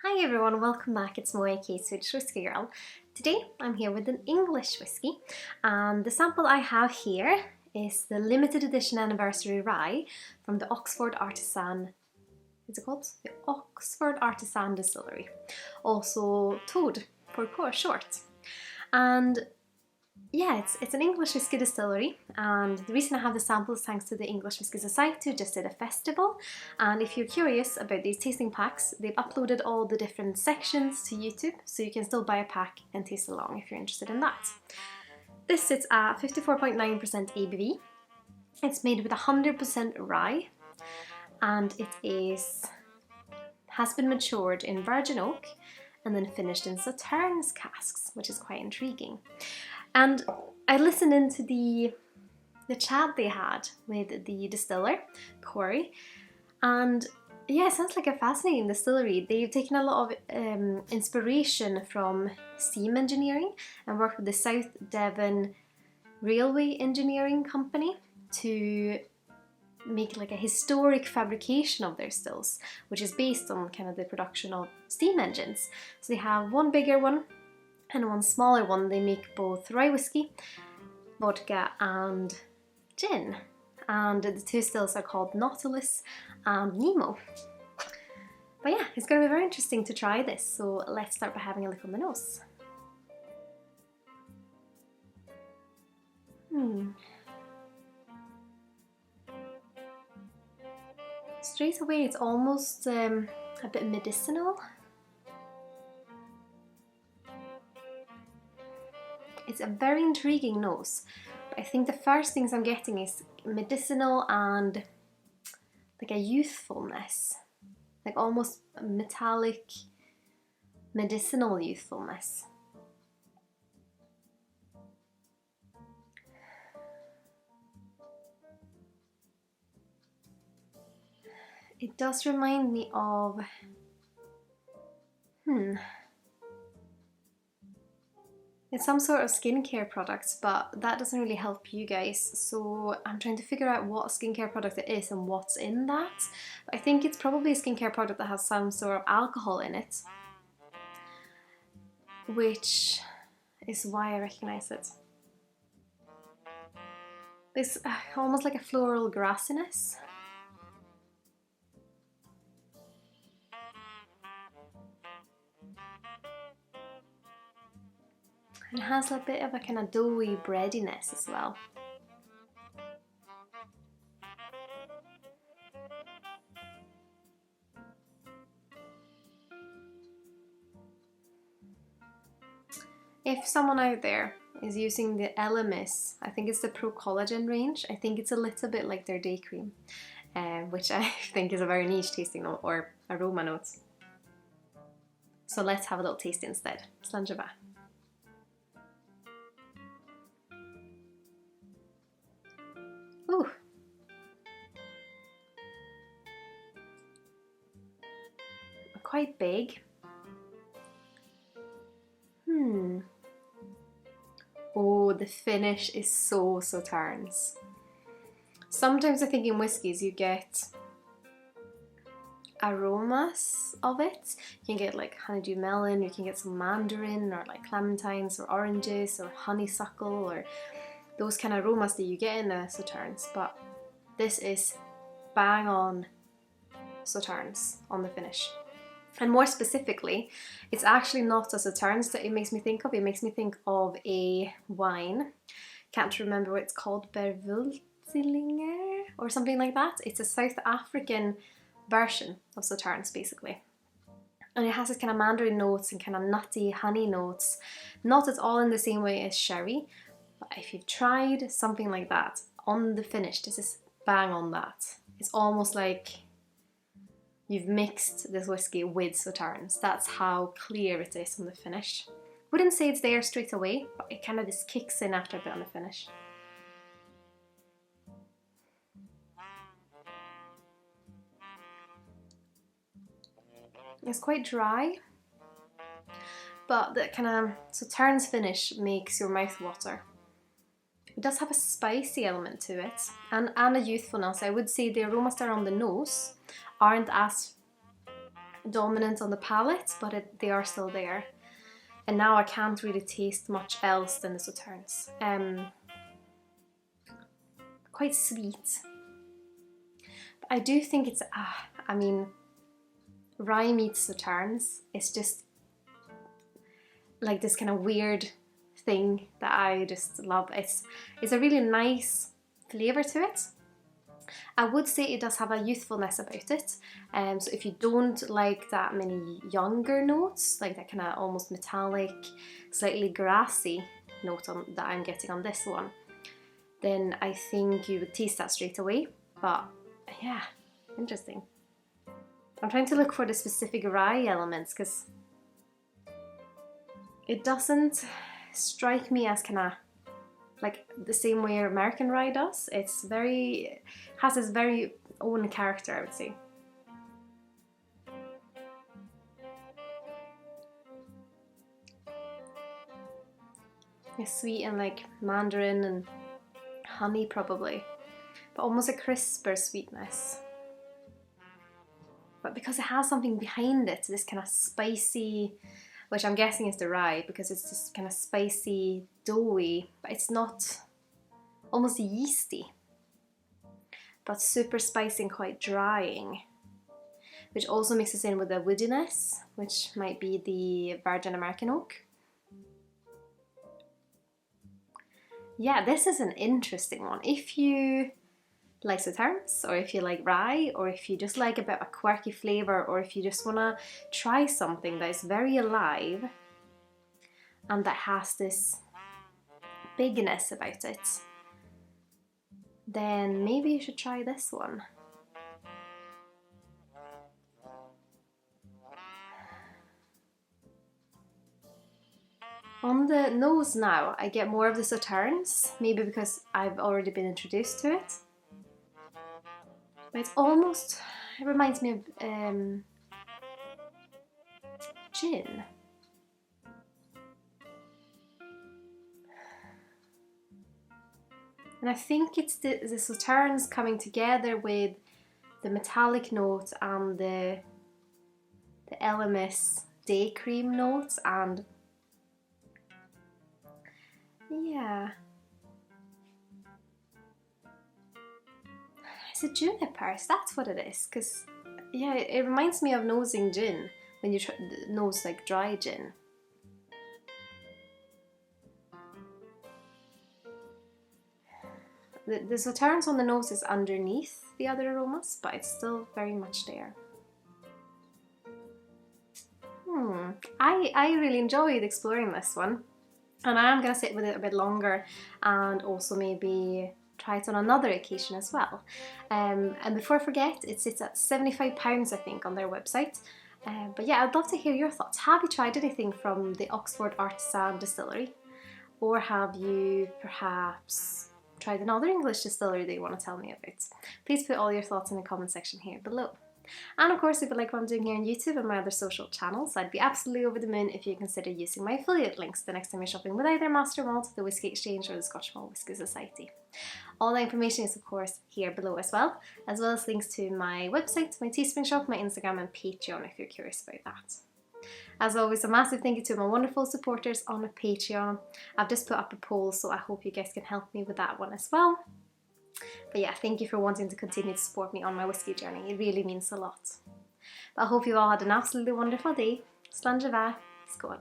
Hi everyone, welcome back. It's Moe, Swedish Whiskey Girl. Today I'm here with an English whiskey, and the sample I have here is the limited edition anniversary rye from the Oxford Artisan. Is it called? The Oxford Artisan Distillery, also TOAD for short. And yeah, it's an English whiskey distillery, and the reason I have the sample is thanks to the English Whiskey Society, who just did a festival. And if you're curious about these tasting packs, they've uploaded all the different sections to YouTube, so you can still buy a pack and taste along if you're interested in that. This sits at 54.9% ABV. It's made with 100% rye, and it has been matured in virgin oak and then finished in SAUTERNES casks, which is quite intriguing. And I listened into the chat they had with the distiller, Corey, and yeah, it sounds like a fascinating distillery. They've taken a lot of inspiration from steam engineering and worked with the South Devon Railway Engineering Company to make like a historic fabrication of their stills, which is based on kind of the production of steam engines. So they have one bigger one and one smaller one. They make both rye whiskey, vodka and gin, and the two stills are called Nautilus and Nemo. But yeah, it's going to be very interesting to try this, so let's start by having a look on the nose. Straight away it's almost a bit medicinal. It's a very intriguing nose, but I think the first things I'm getting is medicinal and like a youthfulness, like almost metallic medicinal youthfulness. It does remind me of it's some sort of skincare product, but that doesn't really help you guys, so I'm trying to figure out what skincare product it is and what's in that. But I think it's probably a skincare product that has some sort of alcohol in it, which is why I recognize it. It's almost like a floral grassiness. It has a bit of a kind of doughy breadiness as well. If someone out there is using the Elemis, I think it's the Pro Collagen range, I think it's a little bit like their day cream, which I think is a very niche tasting note or aroma note. So let's have a little taste instead. Sláinte Skål. Ooh. Quite big. Oh, the finish is so SAUTERNES. Sometimes I think in whiskies you get aromas of it. You can get like honeydew melon, you can get some mandarin or like clementines or oranges or honeysuckle or those kind of aromas that you get in a SAUTERNES, but this is bang on SAUTERNES on the finish. And more specifically, it's actually not a SAUTERNES that it makes me think of. It makes me think of a wine. Can't remember what it's called, Berwulzilinger or something like that. It's a South African version of SAUTERNES basically. And it has this kind of mandarin notes and kind of nutty honey notes. Not at all in the same way as sherry, but if you've tried something like that on the finish, this is bang on that. It's almost like you've mixed this whiskey with SAUTERNES. That's how clear it is on the finish. Wouldn't say it's there straight away, but it kind of just kicks in after a bit on the finish. It's quite dry, but the kind of SAUTERNES finish makes your mouth water. It does have a spicy element to it and a youthfulness. I would say the aromas that are on the nose aren't as dominant on the palate, but they are still there. And now I can't really taste much else than the Sauternes. Quite sweet. But I do think it's, I mean, rye meets Sauternes. It's just like this kind of weird thing that I just love. It's a really nice flavour to it. I would say it does have a youthfulness about it. So if you don't like that many younger notes, like that kind of almost metallic, slightly grassy note that I'm getting on this one, then I think you would taste that straight away. But yeah, interesting. I'm trying to look for the specific rye elements because it doesn't strike me as kind of like the same way American rye does. It's has its very own character, I would say. It's sweet and like mandarin and honey probably, but almost a crisper sweetness. But because it has something behind it, this kind of spicy, which I'm guessing is the rye, because it's just kind of spicy, doughy, but it's not, almost yeasty, but super spicy and quite drying, which also mixes in with the woodiness, which might be the Virgin American oak. Yeah, this is an interesting one. If you like Sauternes, or if you like rye, or if you just like a bit of a quirky flavour, or if you just want to try something that is very alive and that has this bigness about it, then maybe you should try this one. On the nose now, I get more of the Sauternes, maybe because I've already been introduced to it. But it's almost, it reminds me of gin. And I think it's the Sauternes coming together with the metallic notes and the LMS day cream notes, and yeah. It's a juniper, that's what it is, because yeah, it reminds me of nosing gin when you nose like dry gin. The Sauternes on the nose is underneath the other aromas, but it's still very much there. I really enjoyed exploring this one, and I am going to sit with it a bit longer and also maybe try it on another occasion as well. And before I forget, it sits at £75 I think on their website. But yeah, I'd love to hear your thoughts. Have you tried anything from the Oxford Artisan Distillery? Or have you perhaps tried another English distillery that you want to tell me about? Please put all your thoughts in the comment section here below. And of course, if you like what I'm doing here on YouTube and my other social channels, I'd be absolutely over the moon if you consider using my affiliate links the next time you're shopping with either Master Malt, the Whisky Exchange, or the Scotch Malt Whisky Society. All the information is of course here below as well as links to my website, my Teespring shop, my Instagram and Patreon if you're curious about that. As always, a massive thank you to my wonderful supporters on Patreon. I've just put up a poll, so I hope you guys can help me with that one as well. But yeah, thank you for wanting to continue to support me on my whiskey journey. It really means a lot. But I hope you all had an absolutely wonderful day. Sláinte Skål.